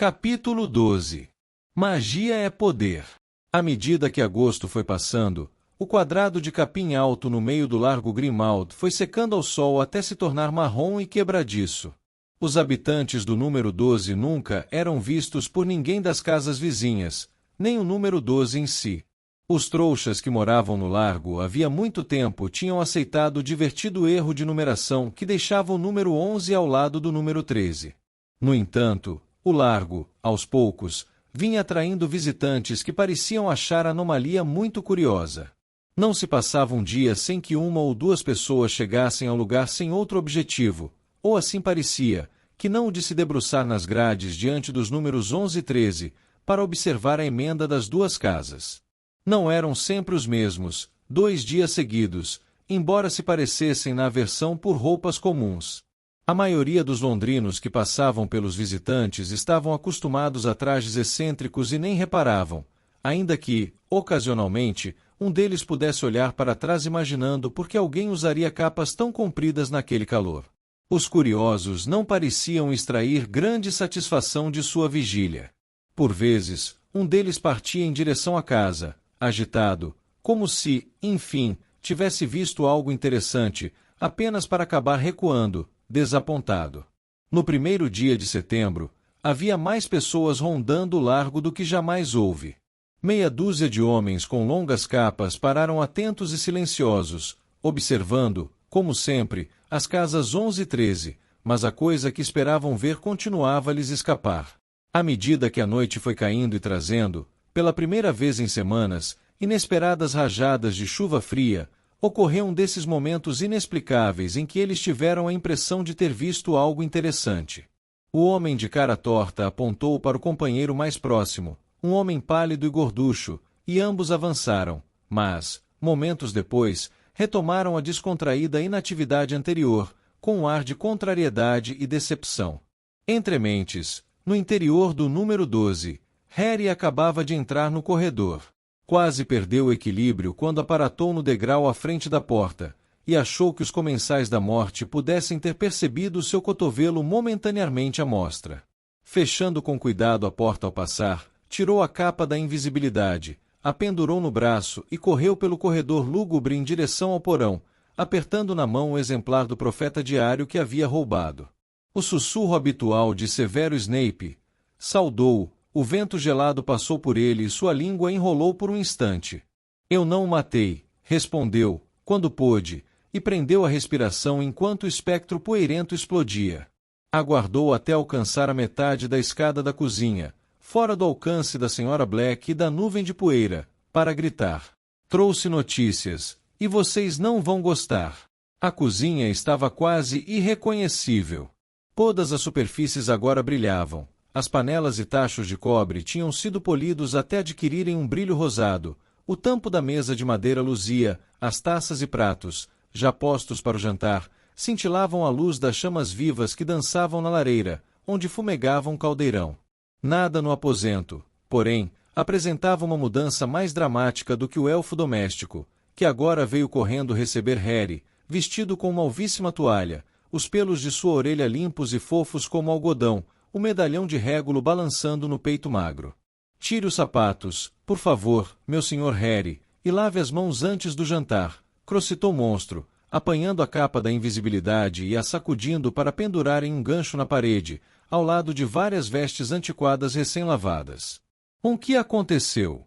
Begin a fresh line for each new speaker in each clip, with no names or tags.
Capítulo 12. Magia é poder. À medida que agosto foi passando, o quadrado de capim alto no meio do largo Grimmauld foi secando ao sol até se tornar marrom e quebradiço. Os habitantes do número 12 nunca eram vistos por ninguém das casas vizinhas, nem o número 12 em si. Os trouxas que moravam no largo havia muito tempo tinham aceitado o divertido erro de numeração que deixava o número 11 ao lado do número 13. No entanto, o largo, aos poucos, vinha atraindo visitantes que pareciam achar a anomalia muito curiosa. Não se passava um dia sem que uma ou duas pessoas chegassem ao lugar sem outro objetivo, ou assim parecia, que não o de se debruçar nas grades diante dos números 11 e 13, para observar a emenda das duas casas. Não eram sempre os mesmos, 2 dias seguidos, embora se parecessem na aversão por roupas comuns. A maioria dos londrinos que passavam pelos visitantes estavam acostumados a trajes excêntricos e nem reparavam, ainda que, ocasionalmente, um deles pudesse olhar para trás imaginando por que alguém usaria capas tão compridas naquele calor. Os curiosos não pareciam extrair grande satisfação de sua vigília. Por vezes, um deles partia em direção à casa, agitado, como se, enfim, tivesse visto algo interessante, apenas para acabar recuando, desapontado. No primeiro dia de setembro, havia mais pessoas rondando o largo do que jamais houve. Meia dúzia de homens com longas capas pararam atentos e silenciosos, observando, como sempre, as casas 11 e 13, mas a coisa que esperavam ver continuava a lhes escapar. À medida que a noite foi caindo e trazendo, pela primeira vez em semanas, inesperadas rajadas de chuva fria, ocorreu um desses momentos inexplicáveis em que eles tiveram a impressão de ter visto algo interessante. O homem de cara torta apontou para o companheiro mais próximo, um homem pálido e gorducho, e ambos avançaram, mas, momentos depois, retomaram a descontraída inatividade anterior, com um ar de contrariedade e decepção. Entre mentes, no interior do número 12, Harry acabava de entrar no corredor. Quase perdeu o equilíbrio quando aparatou no degrau à frente da porta, e achou que os comensais da morte pudessem ter percebido seu cotovelo momentaneamente à mostra. Fechando com cuidado a porta ao passar, tirou a capa da invisibilidade, a pendurou no braço e correu pelo corredor lúgubre em direção ao porão, apertando na mão o exemplar do profeta diário que havia roubado. O sussurro habitual de Severo Snape saudou-o. O vento gelado passou por ele e sua língua enrolou por um instante. Eu não o matei, respondeu, quando pôde, e prendeu a respiração enquanto o espectro poeirento explodia. Aguardou até alcançar a metade da escada da cozinha, fora do alcance da Sra. Black e da nuvem de poeira, para gritar. Trouxe notícias, e vocês não vão gostar. A cozinha estava quase irreconhecível. Todas as superfícies agora brilhavam. As panelas e tachos de cobre tinham sido polidos até adquirirem um brilho rosado, o tampo da mesa de madeira luzia, as taças e pratos, já postos para o jantar, cintilavam à luz das chamas vivas que dançavam na lareira, onde fumegava um caldeirão. Nada no aposento, porém, apresentava uma mudança mais dramática do que o elfo doméstico, que agora veio correndo receber Harry, vestido com uma alvíssima toalha, os pelos de sua orelha limpos e fofos como algodão, o medalhão de régulo balançando no peito magro. Tire os sapatos, por favor, meu senhor Harry, e lave as mãos antes do jantar, crocitou o monstro, apanhando a capa da invisibilidade e a sacudindo para pendurar em um gancho na parede, ao lado de várias vestes antiquadas recém-lavadas. O que aconteceu?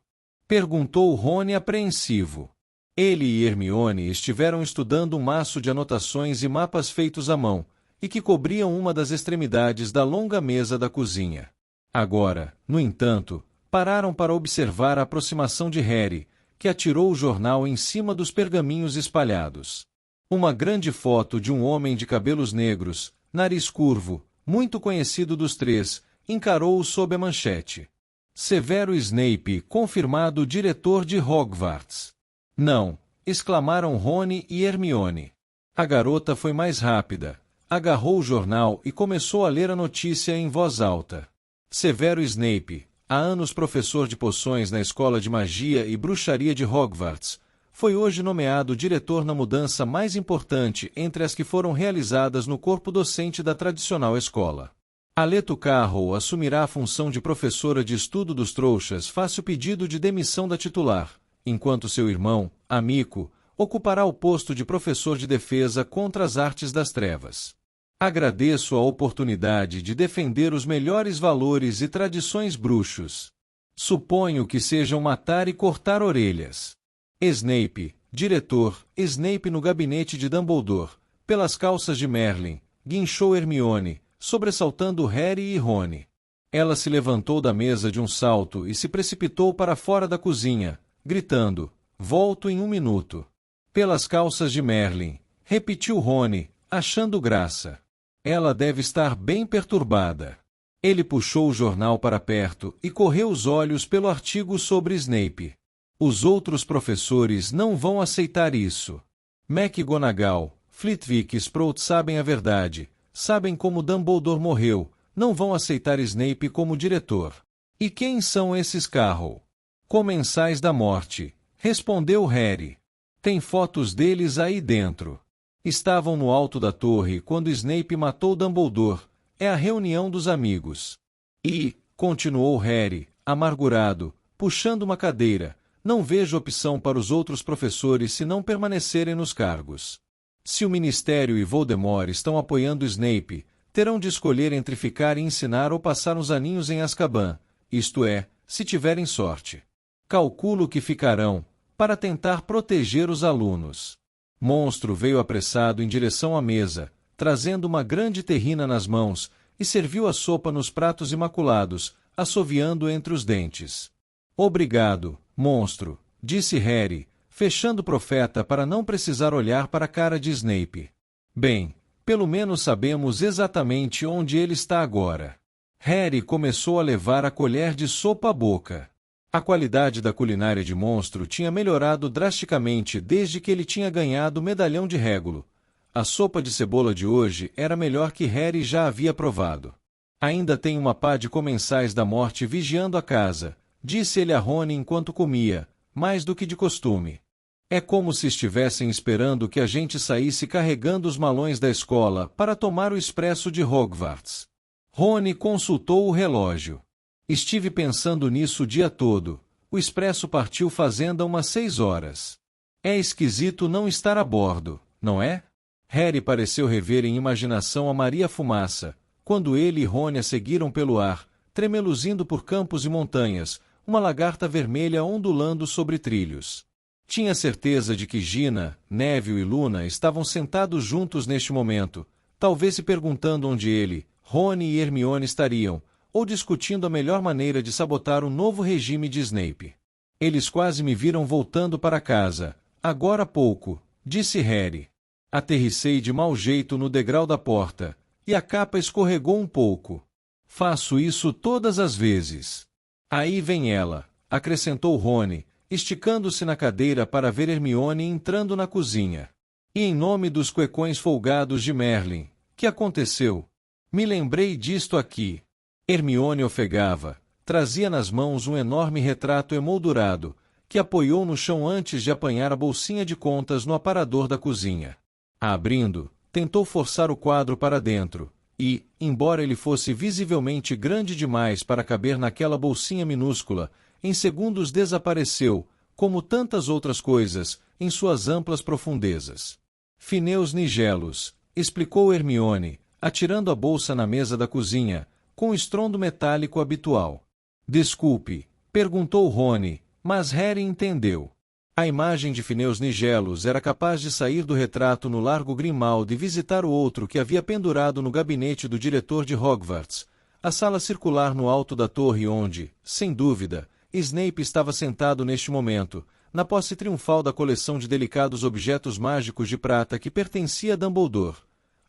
Perguntou Rony apreensivo. Ele e Hermione estiveram estudando um maço de anotações e mapas feitos à mão, e que cobriam uma das extremidades da longa mesa da cozinha. Agora, no entanto, pararam para observar a aproximação de Harry, que atirou o jornal em cima dos pergaminhos espalhados. Uma grande foto de um homem de cabelos negros, nariz curvo, muito conhecido dos três, encarou-o sob a manchete. Severo Snape, confirmado diretor de Hogwarts. Não! Exclamaram Rony e Hermione. A garota foi mais rápida. Agarrou o jornal e começou a ler a notícia em voz alta. Severo Snape, há anos professor de poções na Escola de Magia e Bruxaria de Hogwarts, foi hoje nomeado diretor na mudança mais importante entre as que foram realizadas no corpo docente da tradicional escola. Aleto Carroll assumirá a função de professora de estudo dos trouxas face o pedido de demissão da titular, enquanto seu irmão, Amico, ocupará o posto de professor de defesa contra as artes das trevas. Agradeço a oportunidade de defender os melhores valores e tradições bruxos. Suponho que sejam matar e cortar orelhas. Snape, diretor, Snape no gabinete de Dumbledore, pelas calças de Merlin, guinchou Hermione, sobressaltando Harry e Rony. Ela se levantou da mesa de um salto e se precipitou para fora da cozinha, gritando, "Volto em 1 minuto." Pelas calças de Merlin, repetiu Rony, achando graça. Ela deve estar bem perturbada. Ele puxou o jornal para perto e correu os olhos pelo artigo sobre Snape. Os outros professores não vão aceitar isso. McGonagall, Flitwick e Sprout sabem a verdade, sabem como Dumbledore morreu, não vão aceitar Snape como diretor. E quem são esses Carroll? Comensais da morte, respondeu Harry. Tem fotos deles aí dentro. Estavam no alto da torre quando Snape matou Dumbledore. É a reunião dos amigos. E, continuou Harry, amargurado, puxando uma cadeira, não vejo opção para os outros professores se não permanecerem nos cargos. Se o Ministério e Voldemort estão apoiando Snape, terão de escolher entre ficar e ensinar ou passar uns aninhos em Azkaban, isto é, se tiverem sorte. Calculo que ficarão, para tentar proteger os alunos. Monstro veio apressado em direção à mesa, trazendo uma grande terrina nas mãos, e serviu a sopa nos pratos imaculados, assoviando entre os dentes. Obrigado, monstro, disse Harry, fechando o profeta para não precisar olhar para a cara de Snape. Bem, pelo menos sabemos exatamente onde ele está agora. Harry começou a levar a colher de sopa à boca. A qualidade da culinária de Monstro tinha melhorado drasticamente desde que ele tinha ganhado o medalhão de Régulo. A sopa de cebola de hoje era melhor que Harry já havia provado. Ainda tem uma pá de comensais da morte vigiando a casa, disse ele a Rony enquanto comia, mais do que de costume. É como se estivessem esperando que a gente saísse carregando os malões da escola para tomar o expresso de Hogwarts. Rony consultou o relógio. Estive pensando nisso o dia todo. O expresso partiu fazenda umas 6 horas. É esquisito não estar a bordo, não é? Harry pareceu rever em imaginação a Maria Fumaça, quando ele e Rony a seguiram pelo ar, tremeluzindo por campos e montanhas, uma lagarta vermelha ondulando sobre trilhos. Tinha certeza de que Gina, Neville e Luna estavam sentados juntos neste momento, talvez se perguntando onde ele, Rony e Hermione estariam, ou discutindo a melhor maneira de sabotar o novo regime de Snape. Eles quase me viram voltando para casa, agora há pouco, disse Harry. Aterrissei de mau jeito no degrau da porta, e a capa escorregou um pouco. Faço isso todas as vezes. Aí vem ela, acrescentou Rony, esticando-se na cadeira para ver Hermione entrando na cozinha. E em nome dos cuecões folgados de Merlin, que aconteceu? Me lembrei disto aqui. Hermione ofegava, trazia nas mãos um enorme retrato emoldurado, que apoiou no chão antes de apanhar a bolsinha de contas no aparador da cozinha. Abrindo, tentou forçar o quadro para dentro, e, embora ele fosse visivelmente grande demais para caber naquela bolsinha minúscula, em segundos desapareceu, como tantas outras coisas, em suas amplas profundezas. Fineus Nigelos, explicou Hermione, atirando a bolsa na mesa da cozinha, com o estrondo metálico habitual. Desculpe, perguntou Rony, mas Harry entendeu. A imagem de Fineus Nigelos era capaz de sair do retrato no Largo Grimmauld e visitar o outro que havia pendurado no gabinete do diretor de Hogwarts, a sala circular no alto da torre onde, sem dúvida, Snape estava sentado neste momento, na posse triunfal da coleção de delicados objetos mágicos de prata que pertencia a Dumbledore.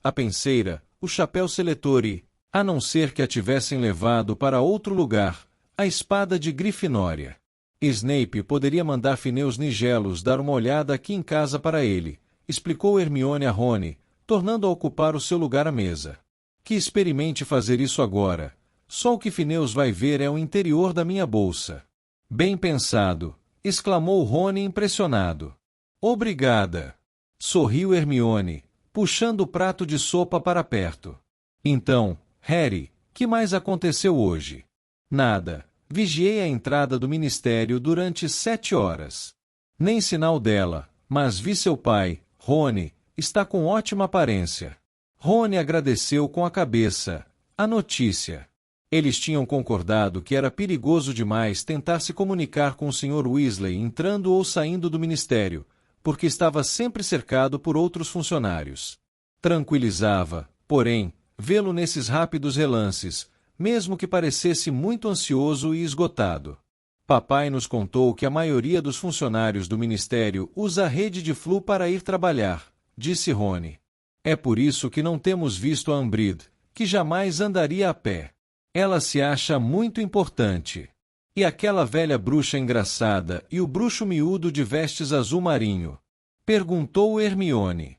A penseira, o chapéu seletor e, a não ser que a tivessem levado para outro lugar, a espada de Grifinória. Snape poderia mandar Fineus Nigelos dar uma olhada aqui em casa para ele, explicou Hermione a Rony, tornando a ocupar o seu lugar à mesa. Que experimente fazer isso agora. Só o que Fineus vai ver é o interior da minha bolsa. Bem pensado, exclamou Rony impressionado. Obrigada. Sorriu Hermione, puxando o prato de sopa para perto. Então, Harry, Que mais aconteceu hoje? Nada. Vigiei a entrada do ministério durante 7 horas. Nem sinal dela, mas vi seu pai, Rony, está com ótima aparência. Rony agradeceu com a cabeça. A notícia. Eles tinham concordado que era perigoso demais tentar se comunicar com o Sr. Weasley entrando ou saindo do ministério, porque estava sempre cercado por outros funcionários. Tranquilizava, porém, vê-lo nesses rápidos relances, mesmo que parecesse muito ansioso e esgotado. Papai nos contou que a maioria dos funcionários do ministério usa a rede de Flu para ir trabalhar, disse Rony. É por isso que não temos visto a Umbridge, que jamais andaria a pé. Ela se acha muito importante. E aquela velha bruxa engraçada e o bruxo miúdo de vestes azul marinho? Perguntou Hermione.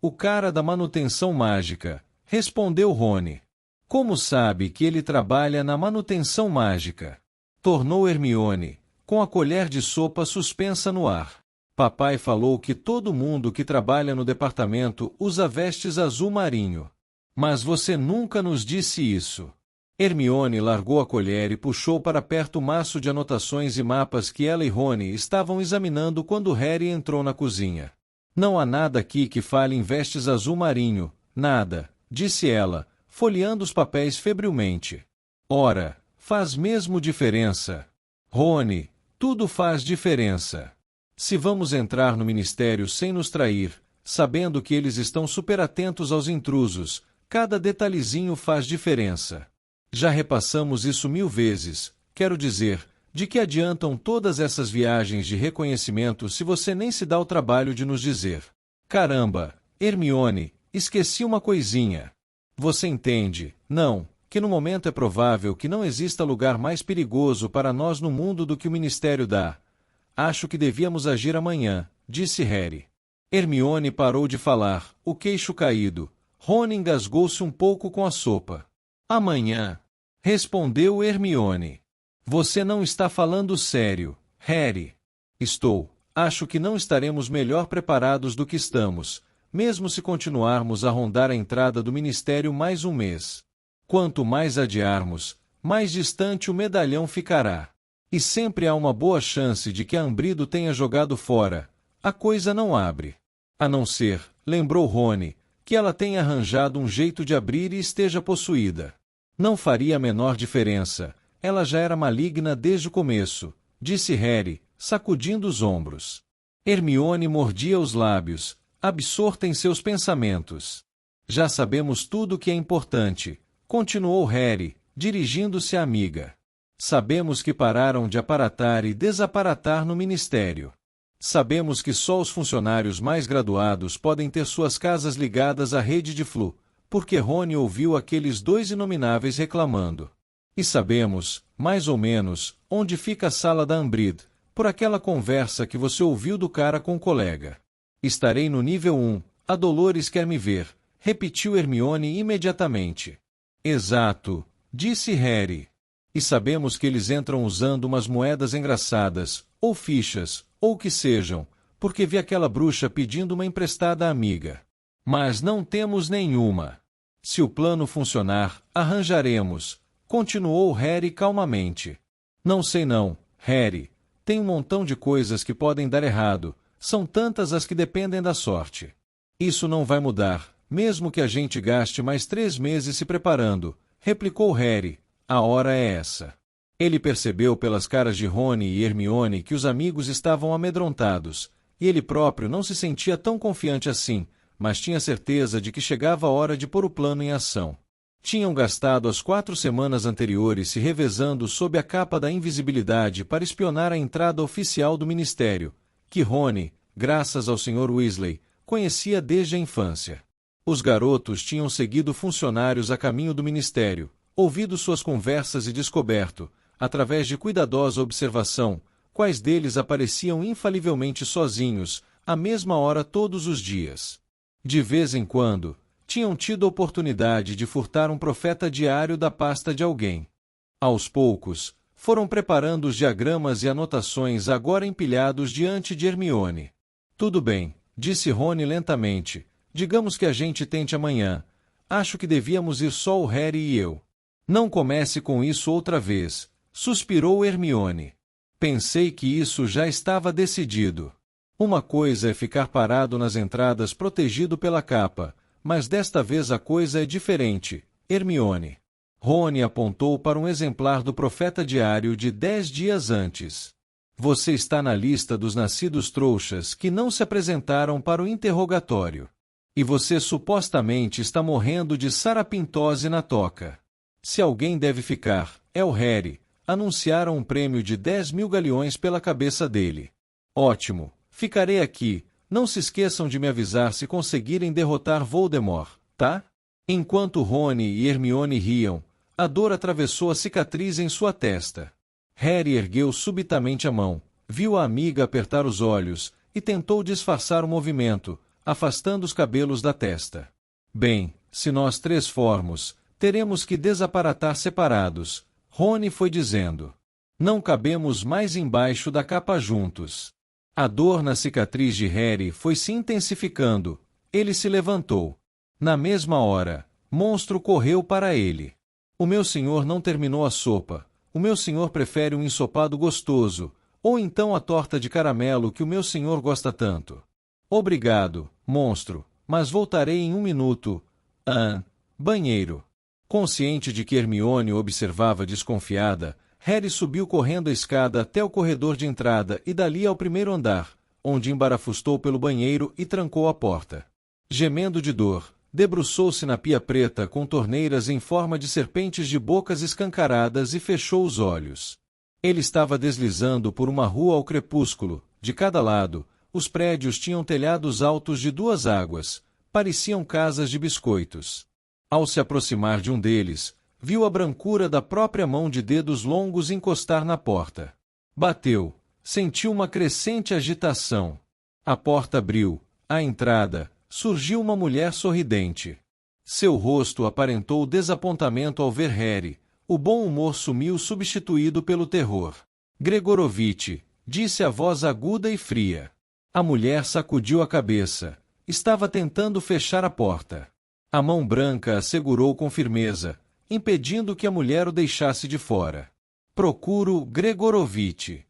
O cara da manutenção mágica, respondeu Rony. Como sabe que ele trabalha na manutenção mágica? Tornou Hermione, com a colher de sopa suspensa no ar. Papai falou que todo mundo que trabalha no departamento usa vestes azul marinho. Mas você nunca nos disse isso. Hermione largou a colher e puxou para perto o maço de anotações e mapas que ela e Rony estavam examinando quando Harry entrou na cozinha. Não há nada aqui que fale em vestes azul marinho, nada, disse ela, folheando os papéis febrilmente. Ora, faz mesmo diferença. Rony, tudo faz diferença. Se vamos entrar no ministério sem nos trair, sabendo que eles estão super atentos aos intrusos, cada detalhezinho faz diferença. Já repassamos isso 1000 vezes, quero dizer, de que adiantam todas essas viagens de reconhecimento se você nem se dá o trabalho de nos dizer. Caramba, Hermione, esqueci uma coisinha. Você entende, não, que no momento é provável que não exista lugar mais perigoso para nós no mundo do que o ministério dá. Acho que devíamos agir amanhã, disse Harry. Hermione parou de falar, o queixo caído. Rony engasgou-se um pouco com a sopa. Amanhã, respondeu Hermione. Você não está falando sério, Harry. Estou. Acho que não estaremos melhor preparados do que estamos, mesmo se continuarmos a rondar a entrada do ministério mais um mês. Quanto mais adiarmos, mais distante o medalhão ficará. E sempre há uma boa chance de que a Umbridge tenha jogado fora. A coisa não abre. A não ser, lembrou Rony, que ela tenha arranjado um jeito de abrir e esteja possuída. Não faria a menor diferença. Ela já era maligna desde o começo, disse Harry, sacudindo os ombros. Hermione mordia os lábios, absorta em seus pensamentos. Já sabemos tudo o que é importante, continuou Harry, dirigindo-se à amiga. Sabemos que pararam de aparatar e desaparatar no ministério. Sabemos que só os funcionários mais graduados podem ter suas casas ligadas à rede de Flu, porque Rony ouviu aqueles 2 inomináveis reclamando. E sabemos, mais ou menos, onde fica a sala da Umbridge, por aquela conversa que você ouviu do cara com o colega. Estarei no nível 1, a Dolores quer me ver, repetiu Hermione imediatamente. Exato, disse Harry. E sabemos que eles entram usando umas moedas engraçadas, ou fichas, ou o que sejam, porque vi aquela bruxa pedindo uma emprestada à amiga. Mas não temos nenhuma. Se o plano funcionar, arranjaremos, continuou Harry calmamente. Não sei não, Harry. Tem um montão de coisas que podem dar errado, são tantas as que dependem da sorte. Isso não vai mudar, mesmo que a gente gaste mais 3 meses se preparando, replicou Harry. A hora é essa. Ele percebeu pelas caras de Rony e Hermione que os amigos estavam amedrontados, e ele próprio não se sentia tão confiante assim, mas tinha certeza de que chegava a hora de pôr o plano em ação. Tinham gastado as 4 semanas anteriores se revezando sob a capa da invisibilidade para espionar a entrada oficial do ministério, que Rony, graças ao Sr. Weasley, conhecia desde a infância. Os garotos tinham seguido funcionários a caminho do ministério, ouvido suas conversas e descoberto, através de cuidadosa observação, quais deles apareciam infalivelmente sozinhos, à mesma hora todos os dias. De vez em quando, tinham tido oportunidade de furtar um profeta diário da pasta de alguém. Aos poucos, foram preparando os diagramas e anotações agora empilhados diante de Hermione. Tudo bem, disse Rony lentamente, digamos que a gente tente amanhã. Acho que devíamos ir só o Harry e eu. Não comece com isso outra vez, suspirou Hermione. Pensei que isso já estava decidido. Uma coisa é ficar parado nas entradas protegido pela capa, mas desta vez a coisa é diferente, Hermione. Rony apontou para um exemplar do Profeta Diário de 10 dias antes. Você está na lista dos nascidos trouxas que não se apresentaram para o interrogatório. E você supostamente está morrendo de sarapintose na toca. Se alguém deve ficar, é o Harry. Anunciaram um prêmio de 10.000 galeões pela cabeça dele. Ótimo, ficarei aqui. Não se esqueçam de me avisar se conseguirem derrotar Voldemort, tá? Enquanto Rony e Hermione riam, a dor atravessou a cicatriz em sua testa. Harry ergueu subitamente a mão, viu a amiga apertar os olhos, e tentou disfarçar o movimento, afastando os cabelos da testa. Bem, se nós três formos, teremos que desaparatar separados, Rony foi dizendo. Não cabemos mais embaixo da capa juntos. A dor na cicatriz de Harry foi se intensificando. Ele se levantou. Na mesma hora, Monstro correu para ele. O meu senhor não terminou a sopa. O meu senhor prefere um ensopado gostoso, ou então a torta de caramelo que o meu senhor gosta tanto. Obrigado, Monstro, mas voltarei em 1 minuto. Banheiro. Consciente de que Hermione o observava desconfiada, Harry subiu correndo a escada até o corredor de entrada e dali ao primeiro andar, onde embarafustou pelo banheiro e trancou a porta. Gemendo de dor, debruçou-se na pia preta com torneiras em forma de serpentes de bocas escancaradas e fechou os olhos. Ele estava deslizando por uma rua ao crepúsculo. De cada lado, os prédios tinham telhados altos de 2 águas, pareciam casas de biscoitos. Ao se aproximar de um deles, viu a brancura da própria mão de dedos longos encostar na porta. Bateu. Sentiu uma crescente agitação. A porta abriu. À entrada, surgiu uma mulher sorridente. Seu rosto aparentou desapontamento ao ver Harry. O bom humor sumiu substituído pelo terror. Gregorovitch, disse a voz aguda e fria. A mulher sacudiu a cabeça. Estava tentando fechar a porta. A mão branca a segurou com firmeza, impedindo que a mulher o deixasse de fora. Procuro Gregorovitch.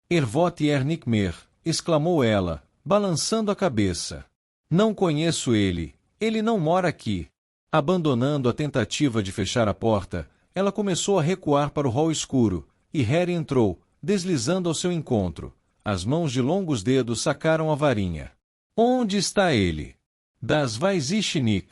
Ervot Ernikmer, exclamou ela, balançando a cabeça. Não conheço ele. Ele não mora aqui. Abandonando a tentativa de fechar a porta, ela começou a recuar para o hall escuro, e Harry entrou, deslizando ao seu encontro. As mãos de longos dedos sacaram a varinha. Onde está ele? Das Vaisichnik.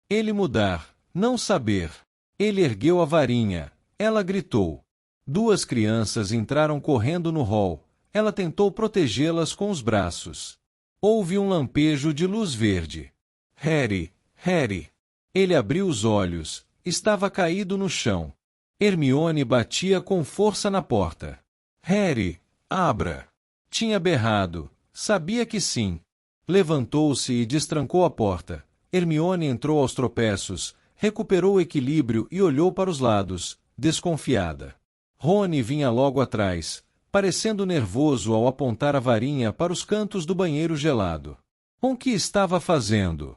Ele mudar, não saber. Ele ergueu a varinha. Ela gritou. 2 crianças entraram correndo no hall. Ela tentou protegê-las com os braços. Houve um lampejo de luz verde. Harry, Harry. Ele abriu os olhos. Estava caído no chão. Hermione batia com força na porta. Harry, abra. Tinha berrado. Sabia que sim. Levantou-se e destrancou a porta. Hermione entrou aos tropeços, recuperou o equilíbrio e olhou para os lados, desconfiada. Rony vinha logo atrás, parecendo nervoso ao apontar a varinha para os cantos do banheiro gelado. O que estava fazendo?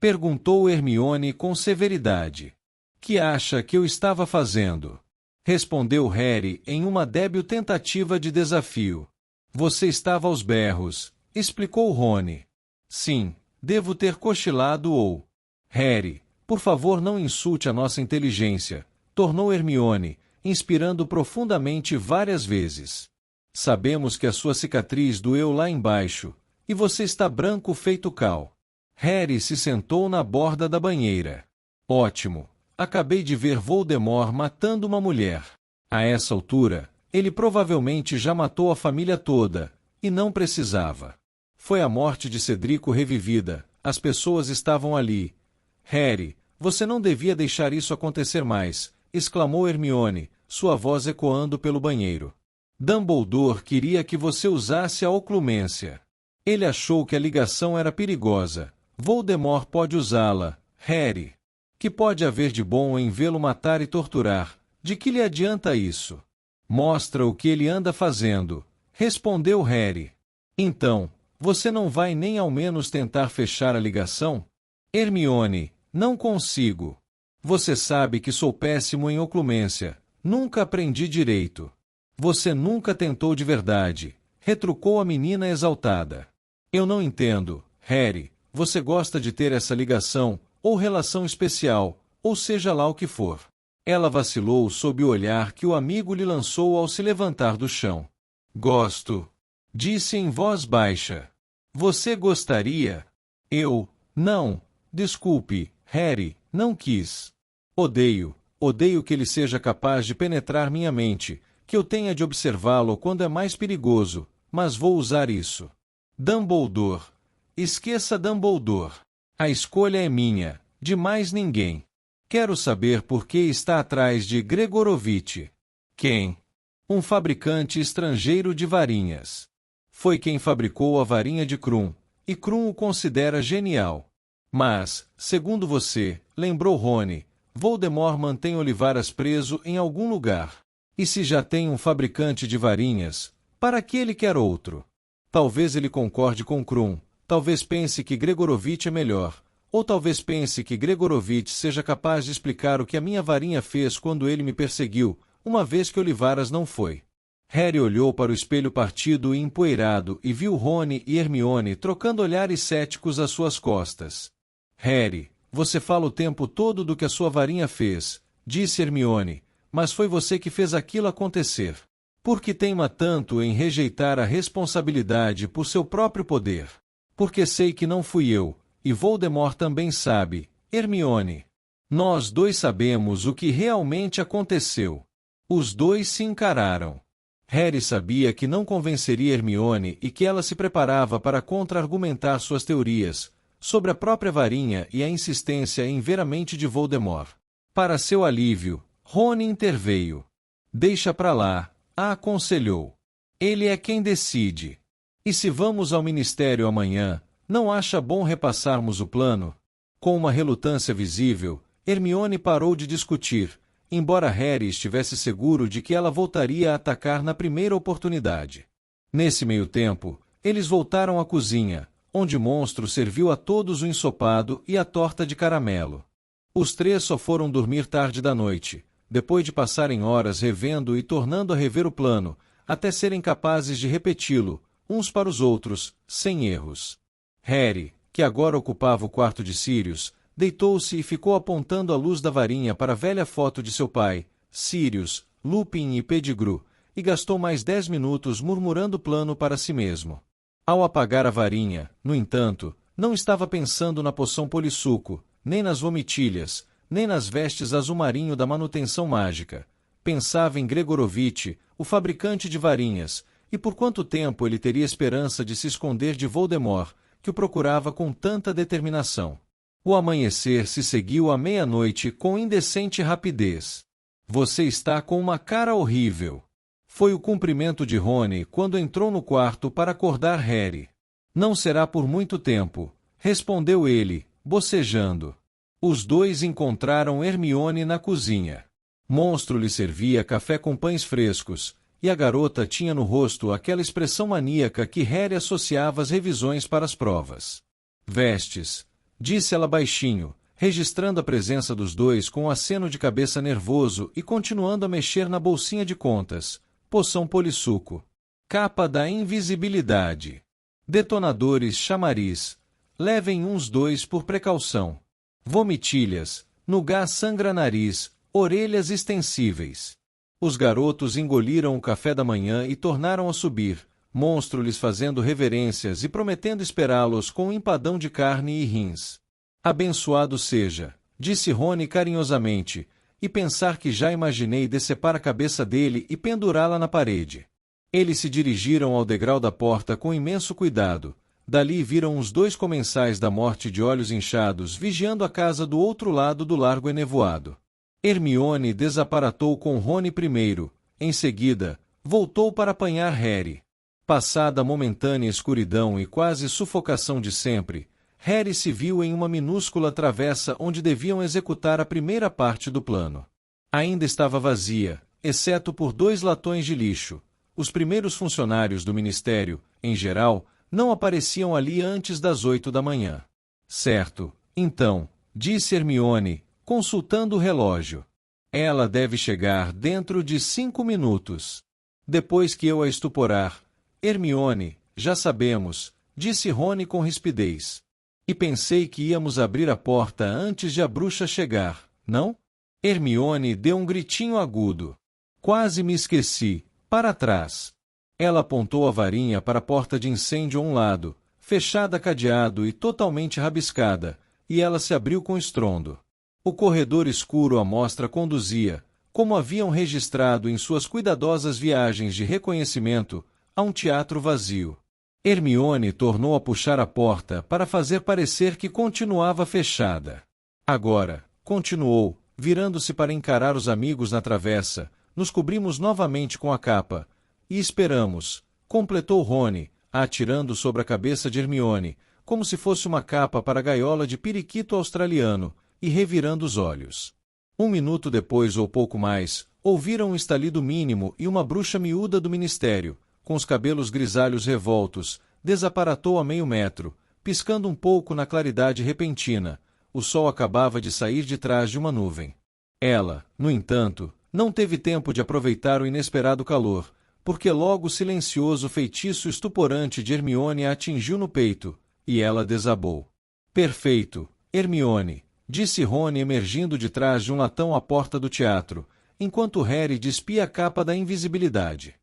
Perguntou Hermione com severidade. Que acha que eu estava fazendo? Respondeu Harry em uma débil tentativa de desafio. Você estava aos berros, explicou Rony. Sim, devo ter cochilado ou... Harry, por favor não insulte a nossa inteligência, tornou Hermione, inspirando profundamente várias vezes. Sabemos que a sua cicatriz doeu lá embaixo, e você está branco feito cal. Harry se sentou na borda da banheira. Ótimo, acabei de ver Voldemort matando uma mulher. A essa altura, ele provavelmente já matou a família toda, e não precisava. Foi a morte de Cedrico revivida, as pessoas estavam ali. Harry, você não devia deixar isso acontecer mais, exclamou Hermione, sua voz ecoando pelo banheiro. Dumbledore queria que você usasse a oclumência. Ele achou que a ligação era perigosa. Voldemort pode usá-la, Harry. Que pode haver de bom em vê-lo matar e torturar? De que lhe adianta isso? Mostra o que ele anda fazendo, respondeu Harry. Então, você não vai nem ao menos tentar fechar a ligação? Hermione, não consigo. Você sabe que sou péssimo em oclumência, nunca aprendi direito. Você nunca tentou de verdade, retrucou a menina exaltada. Eu não entendo, Harry, você gosta de ter essa ligação, ou relação especial, ou seja lá o que for. Ela vacilou sob o olhar que o amigo lhe lançou ao se levantar do chão. Gosto, disse em voz baixa. Você gostaria? Eu, não, desculpe, Harry, não quis. Odeio que ele seja capaz de penetrar minha mente, que eu tenha de observá-lo quando é mais perigoso, mas vou usar isso. Dumbledore. Esqueça Dumbledore. A escolha é minha, de mais ninguém. Quero saber por que está atrás de Gregorovitch. Quem? Um fabricante estrangeiro de varinhas. Foi quem fabricou a varinha de Krum, e Krum o considera genial. Mas, segundo você, lembrou Rony, Voldemort mantém Olivaras preso em algum lugar. E se já tem um fabricante de varinhas, para que ele quer outro? Talvez ele concorde com Krum, talvez pense que Gregorovitch é melhor, ou talvez pense que Gregorovitch seja capaz de explicar o que a minha varinha fez quando ele me perseguiu, uma vez que Olivaras não foi. Harry olhou para o espelho partido e empoeirado e viu Rony e Hermione trocando olhares céticos às suas costas. Harry, você fala o tempo todo do que a sua varinha fez, disse Hermione, mas foi você que fez aquilo acontecer. Por que teima tanto em rejeitar a responsabilidade por seu próprio poder? Porque sei que não fui eu, e Voldemort também sabe, Hermione. Nós dois sabemos o que realmente aconteceu. Os dois se encararam. Harry sabia que não convenceria Hermione e que ela se preparava para contra-argumentar suas teorias sobre a própria varinha e a insistência em ver a mente de Voldemort. Para seu alívio, Rony interveio. Deixa pra lá, a aconselhou. Ele é quem decide. E se vamos ao ministério amanhã, não acha bom repassarmos o plano? Com uma relutância visível, Hermione parou de discutir, embora Harry estivesse seguro de que ela voltaria a atacar na primeira oportunidade. Nesse meio tempo, eles voltaram à cozinha, onde Monstro serviu a todos o ensopado e a torta de caramelo. Os três só foram dormir tarde da noite, depois de passarem horas revendo e tornando a rever o plano, até serem capazes de repeti-lo, uns para os outros, sem erros. Harry, que agora ocupava o quarto de Sirius, deitou-se e ficou apontando a luz da varinha para a velha foto de seu pai, Sirius, Lupin e Pettigrew, e gastou mais 10 minutos murmurando o plano para si mesmo. Ao apagar a varinha, no entanto, não estava pensando na poção polissuco, nem nas vomitilhas, nem nas vestes azul marinho da manutenção mágica. Pensava em Gregorovitch, o fabricante de varinhas, e por quanto tempo ele teria esperança de se esconder de Voldemort, que o procurava com tanta determinação. O amanhecer se seguiu à meia-noite com indecente rapidez. Você está com uma cara horrível. Foi o cumprimento de Rony quando entrou no quarto para acordar Harry. Não será por muito tempo, respondeu ele, bocejando. Os dois encontraram Hermione na cozinha. Monstro lhe servia café com pães frescos, e a garota tinha no rosto aquela expressão maníaca que Harry associava às revisões para as provas. Vestes, disse ela baixinho, registrando a presença dos dois com um aceno de cabeça nervoso e continuando a mexer na bolsinha de contas. Poção polissuco. Capa da invisibilidade. Detonadores chamariz. Levem uns 2 por precaução. Vomitilhas. No gás sangra-nariz. Orelhas extensíveis. Os garotos engoliram o café da manhã e tornaram a subir, Monstro lhes fazendo reverências e prometendo esperá-los com um empadão de carne e rins. Abençoado seja, disse Rony carinhosamente, e pensar que já imaginei decepar a cabeça dele e pendurá-la na parede. Eles se dirigiram ao degrau da porta com imenso cuidado. Dali viram os 2 comensais da morte de olhos inchados vigiando a casa do outro lado do largo enevoado. Hermione desaparatou com Rony primeiro, em seguida, voltou para apanhar Harry. Passada a momentânea escuridão e quase sufocação de sempre, Harry se viu em uma minúscula travessa onde deviam executar a primeira parte do plano. Ainda estava vazia, exceto por 2 latões de lixo. Os primeiros funcionários do ministério, em geral, não apareciam ali antes das 8 da manhã. Certo, então, disse Hermione, consultando o relógio. Ela deve chegar dentro de 5 minutos. Depois que eu a estuporar. Hermione, já sabemos, disse Rony com rispidez. E pensei que íamos abrir a porta antes de a bruxa chegar, não? Hermione deu um gritinho agudo. Quase me esqueci. Para trás. Ela apontou a varinha para a porta de incêndio a um lado, fechada a cadeado e totalmente rabiscada, e ela se abriu com estrondo. O corredor escuro à mostra conduzia, como haviam registrado em suas cuidadosas viagens de reconhecimento, a um teatro vazio. Hermione tornou a puxar a porta para fazer parecer que continuava fechada. Agora, continuou, virando-se para encarar os amigos na travessa, nos cobrimos novamente com a capa, e esperamos, completou Rony, a atirando sobre a cabeça de Hermione, como se fosse uma capa para a gaiola de periquito australiano, e revirando os olhos. 1 minuto depois ou pouco mais, ouviram um estalido mínimo e uma bruxa miúda do ministério, com os cabelos grisalhos revoltos, desaparatou a meio metro, piscando um pouco na claridade repentina. O sol acabava de sair de trás de uma nuvem. Ela, no entanto, não teve tempo de aproveitar o inesperado calor, porque logo o silencioso feitiço estuporante de Hermione a atingiu no peito, e ela desabou. Perfeito, Hermione, disse Rony emergindo de trás de um latão à porta do teatro, enquanto Harry despia a capa da invisibilidade.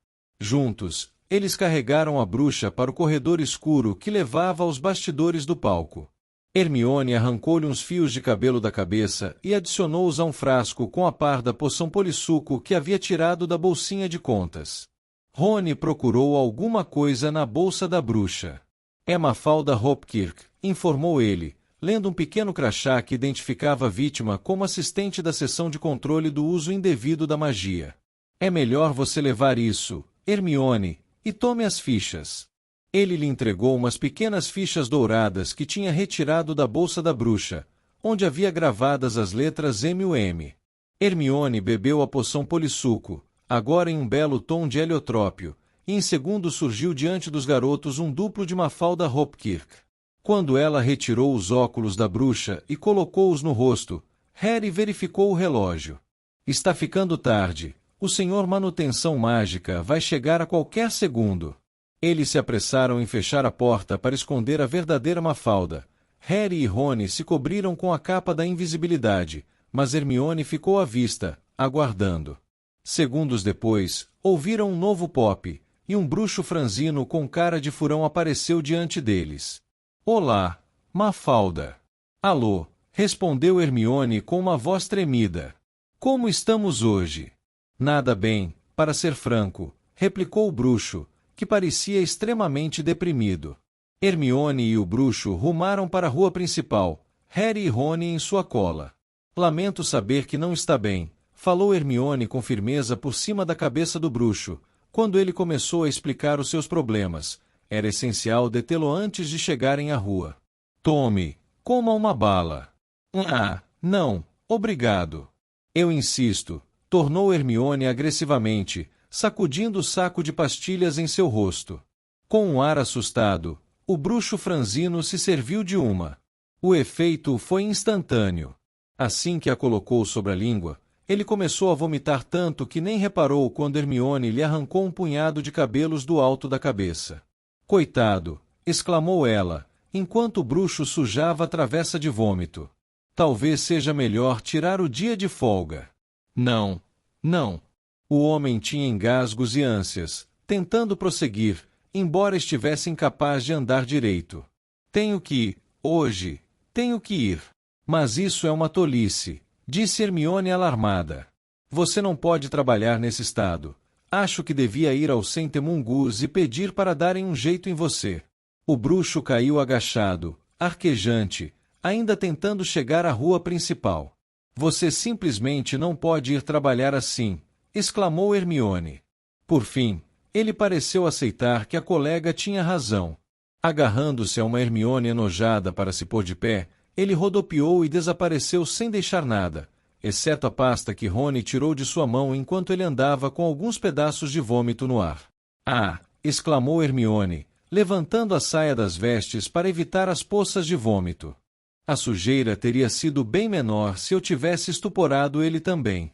Juntos, eles carregaram a bruxa para o corredor escuro que levava aos bastidores do palco. Hermione arrancou-lhe uns fios de cabelo da cabeça e adicionou-os a um frasco com a par da poção polissuco que havia tirado da bolsinha de contas. Rony procurou alguma coisa na bolsa da bruxa. É Mafalda Hopkirk, informou ele, lendo um pequeno crachá que identificava a vítima como assistente da seção de controle do uso indevido da magia. É melhor você levar isso, Hermione, e tome as fichas. Ele lhe entregou umas pequenas fichas douradas que tinha retirado da bolsa da bruxa, onde havia gravadas as letras M. Hermione bebeu a poção polissuco, agora em um belo tom de heliotrópio, e em segundos surgiu diante dos garotos um duplo de Mafalda Hopkirk. Quando ela retirou os óculos da bruxa e colocou-os no rosto, Harry verificou o relógio. Está ficando tarde. O senhor Manutenção Mágica vai chegar a qualquer segundo. Eles se apressaram em fechar a porta para esconder a verdadeira Mafalda. Harry e Rony se cobriram com a capa da invisibilidade, mas Hermione ficou à vista, aguardando. Segundos depois, ouviram um novo pop, e um bruxo franzino com cara de furão apareceu diante deles. Olá, Mafalda. Alô, respondeu Hermione com uma voz tremida. Como estamos hoje? Nada bem, para ser franco, replicou o bruxo, que parecia extremamente deprimido. Hermione e o bruxo rumaram para a rua principal, Harry e Rony em sua cola. Lamento saber que não está bem, falou Hermione com firmeza por cima da cabeça do bruxo, quando ele começou a explicar os seus problemas. Era essencial detê-lo antes de chegarem à rua. Tome, coma uma bala. Ah, não, obrigado. Eu insisto, tornou Hermione agressivamente, sacudindo o saco de pastilhas em seu rosto. Com um ar assustado, o bruxo franzino se serviu de uma. O efeito foi instantâneo. Assim que a colocou sobre a língua, ele começou a vomitar tanto que nem reparou quando Hermione lhe arrancou um punhado de cabelos do alto da cabeça. Coitado, exclamou ela, enquanto o bruxo sujava a travessa de vômito. Talvez seja melhor tirar o dia de folga. Não, não. O homem tinha engasgos e ânsias, tentando prosseguir, embora estivesse incapaz de andar direito. Tenho que, hoje, tenho que ir. Mas isso é uma tolice, disse Hermione alarmada. Você não pode trabalhar nesse estado. Acho que devia ir ao Centemungus e pedir para darem um jeito em você. O bruxo caiu agachado, arquejante, ainda tentando chegar à rua principal. Você simplesmente não pode ir trabalhar assim, exclamou Hermione. Por fim, ele pareceu aceitar que a colega tinha razão. Agarrando-se a uma Hermione enojada para se pôr de pé, ele rodopiou e desapareceu sem deixar nada, exceto a pasta que Rony tirou de sua mão enquanto ele andava com alguns pedaços de vômito no ar. Ah! Exclamou Hermione, levantando a saia das vestes para evitar as poças de vômito. A sujeira teria sido bem menor se eu tivesse estuporado ele também.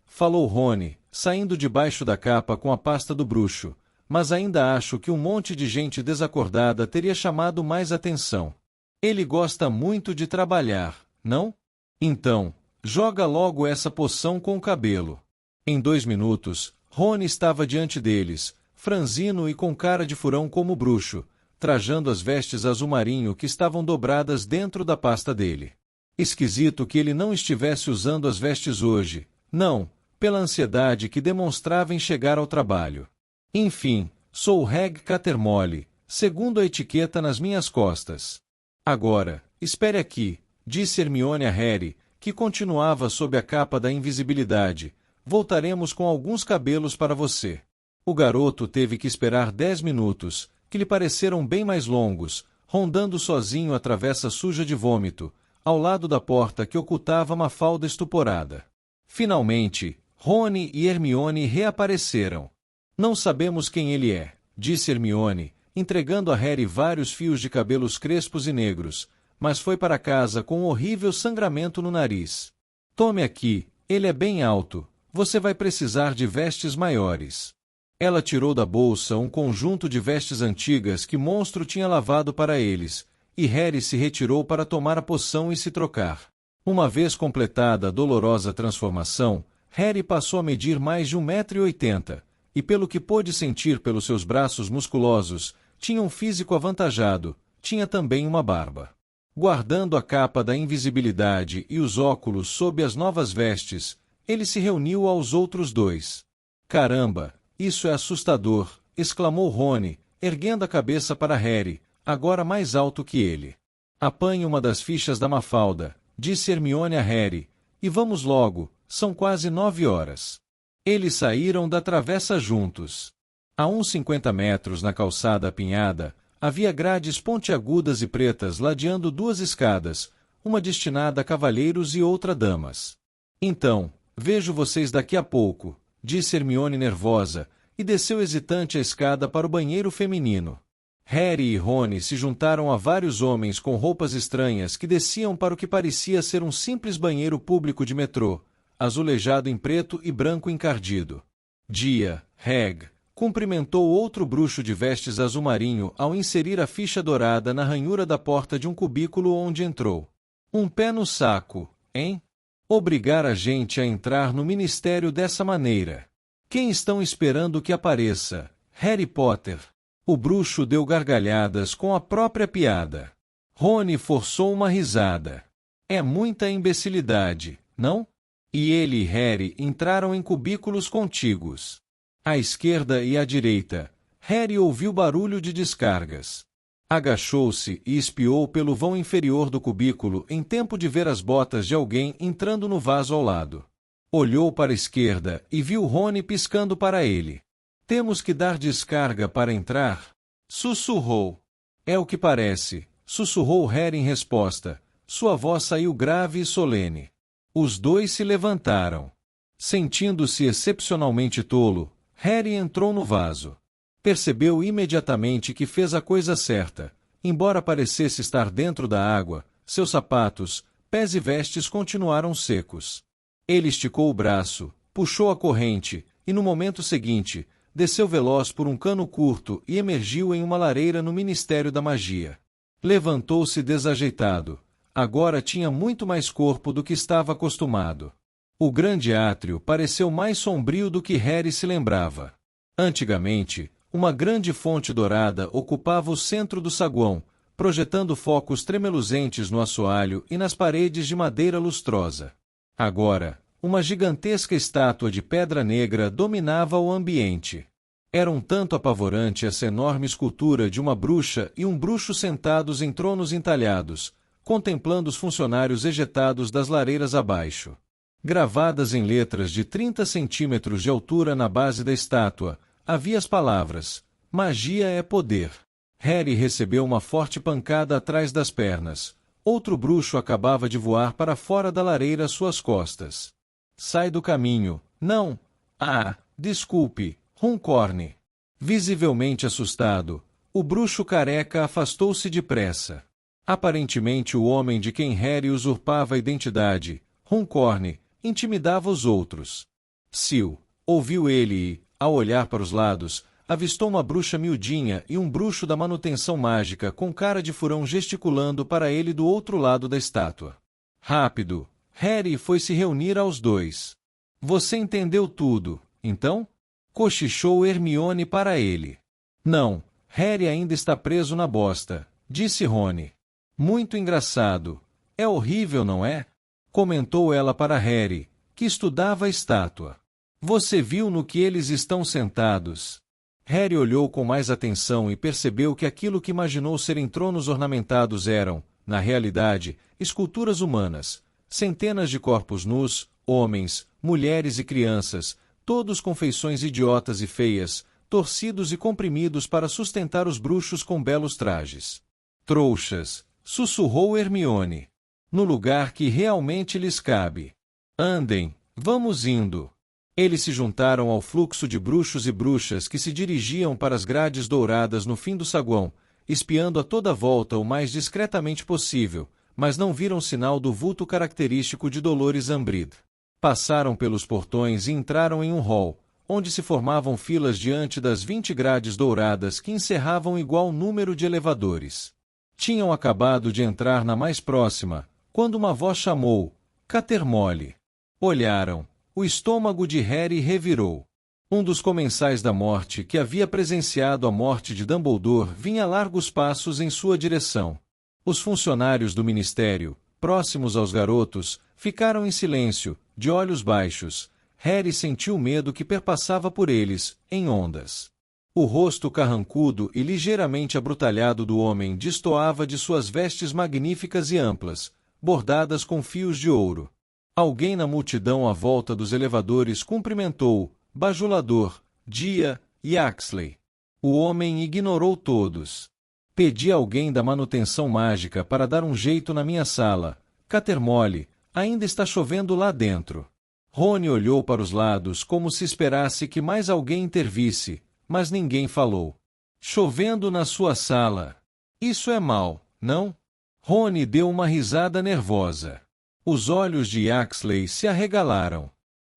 Falou Rony, saindo debaixo da capa com a pasta do bruxo, mas ainda acho que um monte de gente desacordada teria chamado mais atenção. Ele gosta muito de trabalhar, não? Então, joga logo essa poção com o cabelo. Em 2 minutos, Rony estava diante deles, franzino e com cara de furão como bruxo, trajando as vestes azul marinho que estavam dobradas dentro da pasta dele. Esquisito que ele não estivesse usando as vestes hoje, não, pela ansiedade que demonstrava em chegar ao trabalho. Enfim, sou Reg Cattermole, segundo a etiqueta nas minhas costas. Agora, espere aqui, disse Hermione a Harry, que continuava sob a capa da invisibilidade. Voltaremos com alguns cabelos para você. O garoto teve que esperar 10 minutos, que lhe pareceram bem mais longos, rondando sozinho a travessa suja de vômito, ao lado da porta que ocultava Mafalda estuporada. Finalmente, Rony e Hermione reapareceram. Não sabemos quem ele é, disse Hermione, entregando a Harry vários fios de cabelos crespos e negros, mas foi para casa com um horrível sangramento no nariz. Tome aqui, ele é bem alto, você vai precisar de vestes maiores. Ela tirou da bolsa um conjunto de vestes antigas que Monstro tinha lavado para eles, e Harry se retirou para tomar a poção e se trocar. Uma vez completada a dolorosa transformação, Harry passou a medir mais de 1,80 m, e pelo que pôde sentir pelos seus braços musculosos, tinha um físico avantajado, tinha também uma barba. Guardando a capa da invisibilidade e os óculos sob as novas vestes, ele se reuniu aos outros dois. Caramba, isso é assustador, exclamou Rony, erguendo a cabeça para Harry, agora mais alto que ele. Apanhe uma das fichas da Mafalda, disse Hermione a Harry, e vamos logo, são quase 9 horas. Eles saíram da travessa juntos. A uns 50 metros na calçada apinhada, havia grades pontiagudas e pretas ladeando 2 escadas, uma destinada a cavalheiros e outra damas. Então, vejo vocês daqui a pouco, disse Hermione nervosa, e desceu hesitante a escada para o banheiro feminino. Harry e Rony se juntaram a vários homens com roupas estranhas que desciam para o que parecia ser um simples banheiro público de metrô, azulejado em preto e branco encardido. Dia, Reg, cumprimentou outro bruxo de vestes azul marinho ao inserir a ficha dourada na ranhura da porta de um cubículo onde entrou. Um pé no saco, hein? Obrigar a gente a entrar no ministério dessa maneira. Quem estão esperando que apareça? Harry Potter. O bruxo deu gargalhadas com a própria piada. Rony forçou uma risada. É muita imbecilidade, não? E ele e Harry entraram em cubículos contíguos. À esquerda e à direita, Harry ouviu barulho de descargas. Agachou-se e espiou pelo vão inferior do cubículo em tempo de ver as botas de alguém entrando no vaso ao lado. Olhou para a esquerda e viu Rony piscando para ele. Temos que dar descarga para entrar? Sussurrou. É o que parece, sussurrou Harry em resposta. Sua voz saiu grave e solene. Os dois se levantaram. Sentindo-se excepcionalmente tolo, Harry entrou no vaso. Percebeu imediatamente que fez a coisa certa. Embora parecesse estar dentro da água, seus sapatos, pés e vestes continuaram secos. Ele esticou o braço, puxou a corrente, e no momento seguinte, desceu veloz por um cano curto e emergiu em uma lareira no Ministério da Magia. Levantou-se desajeitado. Agora tinha muito mais corpo do que estava acostumado. O grande átrio pareceu mais sombrio do que Harry se lembrava. Antigamente, uma grande fonte dourada ocupava o centro do saguão, projetando focos tremeluzentes no assoalho e nas paredes de madeira lustrosa. Agora, uma gigantesca estátua de pedra negra dominava o ambiente. Era um tanto apavorante essa enorme escultura de uma bruxa e um bruxo sentados em tronos entalhados, contemplando os funcionários ejetados das lareiras abaixo. Gravadas em letras de 30 centímetros de altura na base da estátua, havia as palavras: Magia é poder. Harry recebeu uma forte pancada atrás das pernas. Outro bruxo acabava de voar para fora da lareira às suas costas. Sai do caminho. Não. Ah, desculpe, Runcorn. Visivelmente assustado, o bruxo careca afastou-se depressa. Aparentemente o homem de quem Harry usurpava a identidade, Runcorn, intimidava os outros. Sil ouviu ele e, ao olhar para os lados, avistou uma bruxa miudinha e um bruxo da manutenção mágica com cara de furão gesticulando para ele do outro lado da estátua. Rápido, Harry foi se reunir aos dois. Você entendeu tudo, então? Cochichou Hermione para ele. Não, Harry ainda está preso na bosta, disse Rony. Muito engraçado. É horrível, não é? Comentou ela para Harry, que estudava a estátua. Você viu no que eles estão sentados? Harry olhou com mais atenção e percebeu que aquilo que imaginou serem tronos ornamentados eram, na realidade, esculturas humanas. Centenas de corpos nus, homens, mulheres e crianças, todos com feições idiotas e feias, torcidos e comprimidos para sustentar os bruxos com belos trajes. Trouxas, sussurrou Hermione. No lugar que realmente lhes cabe. Andem, vamos indo. Eles se juntaram ao fluxo de bruxos e bruxas que se dirigiam para as grades douradas no fim do saguão, espiando a toda volta o mais discretamente possível, mas não viram sinal do vulto característico de Dolores Umbridge. Passaram pelos portões e entraram em um hall, onde se formavam filas diante das 20 grades douradas que encerravam igual número de elevadores. Tinham acabado de entrar na mais próxima, quando uma voz chamou, Catermole. Olharam. O estômago de Harry revirou. Um dos comensais da morte que havia presenciado a morte de Dumbledore vinha a largos passos em sua direção. Os funcionários do ministério, próximos aos garotos, ficaram em silêncio, de olhos baixos. Harry sentiu o medo que perpassava por eles, em ondas. O rosto carrancudo e ligeiramente abrutalhado do homem destoava de suas vestes magníficas e amplas, bordadas com fios de ouro. Alguém na multidão à volta dos elevadores cumprimentou, bajulador, Dia e Axley. O homem ignorou todos. Pedi a alguém da manutenção mágica para dar um jeito na minha sala. Catermole, ainda está chovendo lá dentro. Rony olhou para os lados como se esperasse que mais alguém intervisse, mas ninguém falou. Chovendo na sua sala. Isso é mal, não? Rony deu uma risada nervosa. Os olhos de Axley se arregalaram.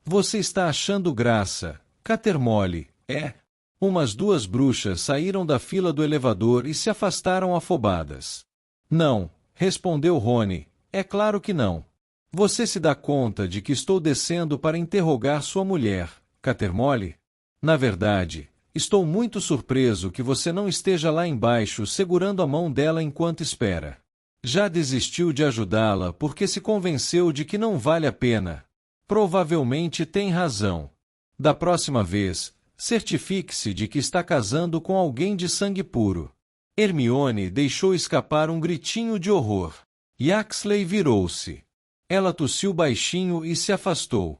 Você está achando graça, Catermole, é? Umas 2 bruxas saíram da fila do elevador e se afastaram afobadas. Não, respondeu Rony, é claro que não. Você se dá conta de que estou descendo para interrogar sua mulher, Catermole? Na verdade, estou muito surpreso que você não esteja lá embaixo segurando a mão dela enquanto espera. Já desistiu de ajudá-la porque se convenceu de que não vale a pena. Provavelmente tem razão. Da próxima vez, certifique-se de que está casando com alguém de sangue puro. Hermione deixou escapar um gritinho de horror. Yaxley virou-se. Ela tossiu baixinho e se afastou.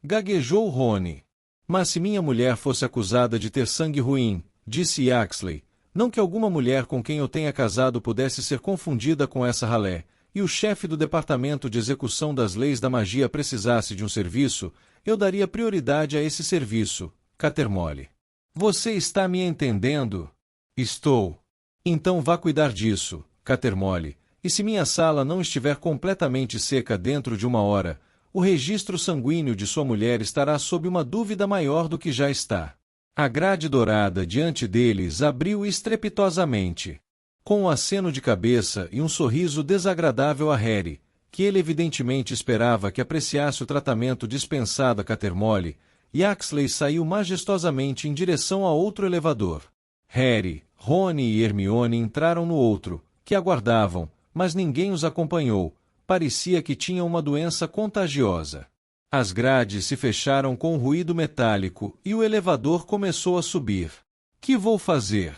Gaguejou Rony. Mas se minha mulher fosse acusada de ter sangue ruim, disse Yaxley, não que alguma mulher com quem eu tenha casado pudesse ser confundida com essa ralé, e o chefe do departamento de execução das leis da magia precisasse de um serviço, eu daria prioridade a esse serviço, Catermole. Você está me entendendo? Estou. Então vá cuidar disso, Catermole, e se minha sala não estiver completamente seca dentro de 1 hora, o registro sanguíneo de sua mulher estará sob uma dúvida maior do que já está. A grade dourada diante deles abriu estrepitosamente. Com um aceno de cabeça e um sorriso desagradável a Harry, que ele evidentemente esperava que apreciasse o tratamento dispensado a Catermole, Yaxley saiu majestosamente em direção a outro elevador. Harry, Rony e Hermione entraram no outro, que aguardavam, mas ninguém os acompanhou. Parecia que tinham uma doença contagiosa. As grades se fecharam com um ruído metálico e o elevador começou a subir. Que vou fazer?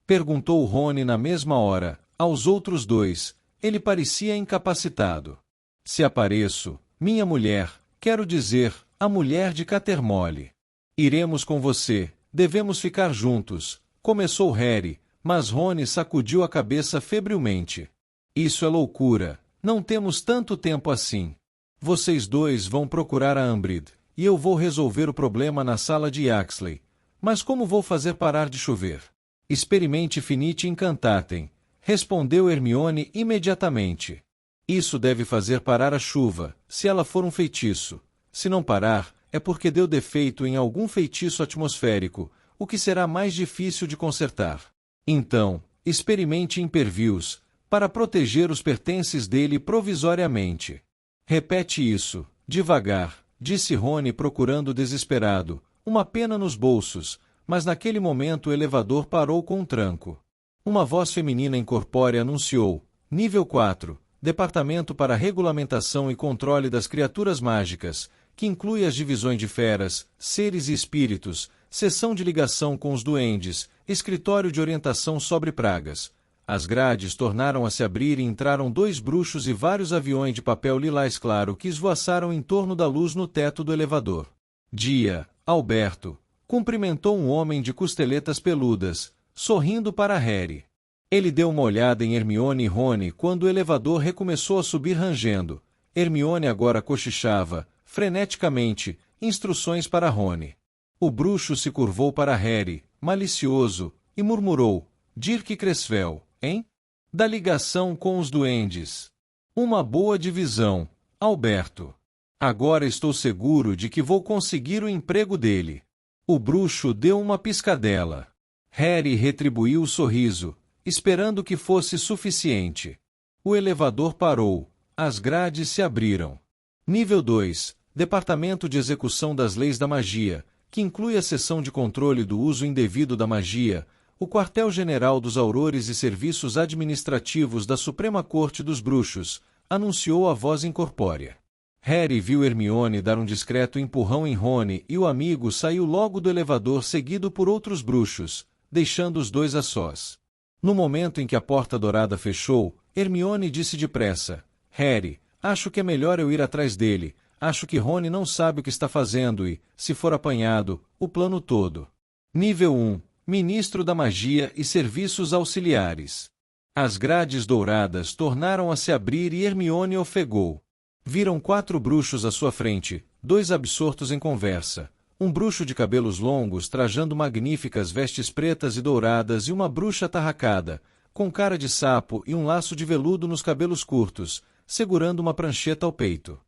Perguntou Rony na mesma hora, aos outros 2. Ele parecia incapacitado. Se apareço, minha mulher, quero dizer, a mulher de Catermole. Iremos com você, devemos ficar juntos, começou Harry, mas Rony sacudiu a cabeça febrilmente. Isso é loucura, não temos tanto tempo assim. Vocês 2 vão procurar a Umbridge, e eu vou resolver o problema na sala de Yaxley. Mas como vou fazer parar de chover? Experimente Finite Incantatem. Respondeu Hermione imediatamente. Isso deve fazer parar a chuva, se ela for um feitiço. Se não parar, é porque deu defeito em algum feitiço atmosférico, o que será mais difícil de consertar. Então, experimente Impervius, para proteger os pertences dele provisoriamente. Repete isso, devagar, disse Rony procurando desesperado, uma pena nos bolsos, mas naquele momento o elevador parou com um tranco. Uma voz feminina incorpórea anunciou, nível 4, Departamento para Regulamentação e Controle das Criaturas Mágicas, que inclui as divisões de feras, seres e espíritos, seção de ligação com os duendes, escritório de orientação sobre pragas. As grades tornaram a se abrir e entraram 2 bruxos e vários aviões de papel lilás claro que esvoaçaram em torno da luz no teto do elevador. Dia, Alberto, cumprimentou um homem de costeletas peludas, sorrindo para Harry. Ele deu uma olhada em Hermione e Rony quando o elevador recomeçou a subir rangendo. Hermione agora cochichava, freneticamente, instruções para Rony. O bruxo se curvou para Harry, malicioso, e murmurou, Dirk Creswell, hein? Da ligação com os duendes. Uma boa divisão, Alberto. Agora estou seguro de que vou conseguir o emprego dele. O bruxo deu uma piscadela. Harry retribuiu o sorriso, esperando que fosse suficiente. O elevador parou. As grades se abriram. Nível 2, Departamento de Execução das Leis da Magia, que inclui a seção de controle do uso indevido da magia, o Quartel-General dos Aurores e Serviços Administrativos da Suprema Corte dos Bruxos, anunciou a voz incorpórea. Harry viu Hermione dar um discreto empurrão em Rony e o amigo saiu logo do elevador seguido por outros bruxos, deixando os dois a sós. No momento em que a porta dourada fechou, Hermione disse depressa, Harry, acho que é melhor eu ir atrás dele, acho que Rony não sabe o que está fazendo e, se for apanhado, o plano todo. Nível 1, Ministro da Magia e Serviços Auxiliares. As grades douradas tornaram a se abrir e Hermione ofegou. Viram 4 bruxos à sua frente, 2 absortos em conversa. Um bruxo de cabelos longos trajando magníficas vestes pretas e douradas e uma bruxa atarracada, com cara de sapo e um laço de veludo nos cabelos curtos, segurando uma prancheta ao peito.